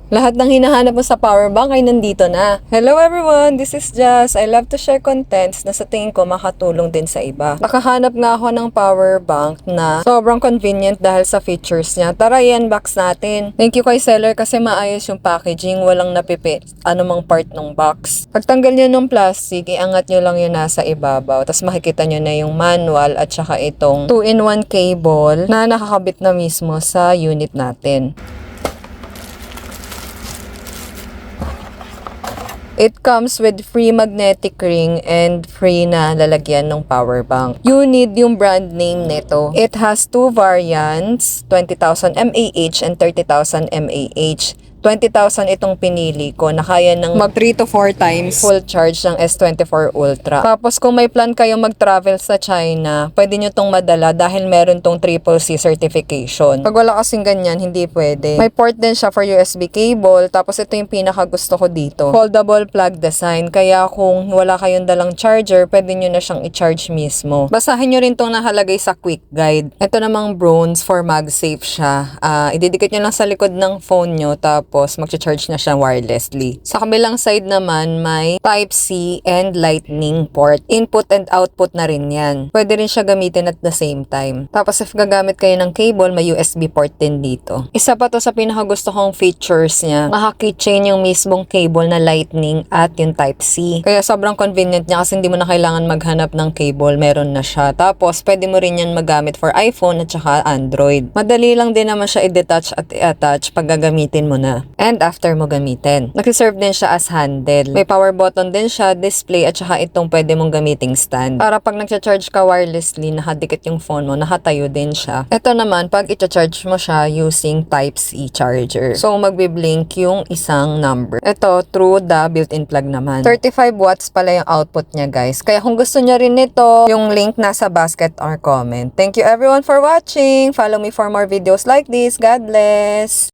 Lahat ng hinahanap mo sa power bank ay nandito na. Hello everyone, this is Jazz. I love to share contents na sa tingin ko makatulong din sa iba. Nakahanap nga ako ng power bank na sobrang convenient dahil sa features niya. Tara, i-unbox natin. Thank you kay seller kasi maayos yung packaging, walang napipi anumang part ng box. Pagtanggal nyo ng plastic, iangat nyo lang yun nasa ibabaw. Tapos makikita nyo na yung manual at saka itong 2-in-1 cable na nakakabit na mismo sa unit natin. It comes with free magnetic ring and free na lalagyan ng power bank. You need yung brand name nito. It has two variants, 20,000 mAh and 30,000 mAh. 20,000 itong pinili ko na kaya ng mag 3 to 4 times full charge ng S24 Ultra. Tapos kung may plan kayo mag-travel sa China, pwede nyo tong madala dahil meron tong CCC certification. Pag wala kasing ganyan, hindi pwede. May port din siya for USB cable. Tapos ito yung pinaka gusto ko dito. Foldable plug design. Kaya kung wala kayong dalang charger, pwede nyo na siyang i-charge mismo. Basahin nyo rin tong nakalagay sa quick guide. Ito namang bronze for MagSafe siya. Ididikit nyo lang sa likod ng phone nyo tapos mag-charge na siya wirelessly. Sa kabilang side naman, may Type-C and Lightning port. Input and output na rin yan. Pwede rin siya gamitin at the same time. Tapos if gagamit kayo ng cable, may USB port din dito. Isa pa to sa pinakagusto kong features niya. Maka-keychain yung mismong cable na Lightning at yung Type-C. Kaya sobrang convenient niya kasi hindi mo na kailangan maghanap ng cable. Meron na siya. Tapos pwede mo rin yan magamit for iPhone at saka Android. Madali lang din naman siya i-detach at i-attach pag gagamitin mo na. And after mo gamitin. Nag-serve din siya as handle. May power button din siya, display, at saka itong pwede mong gamiting stand. Para pag nag-charge ka wirelessly, nakadikit yung phone mo, nakatayo din siya. Ito naman, pag i-charge mo siya using Type-C charger. So, magbiblink yung isang number. Ito, through the built-in plug naman. 35 watts pala yung output niya, guys. Kaya kung gusto niya rin nito, yung link nasa basket or comment. Thank you everyone for watching. Follow me for more videos like this. God bless!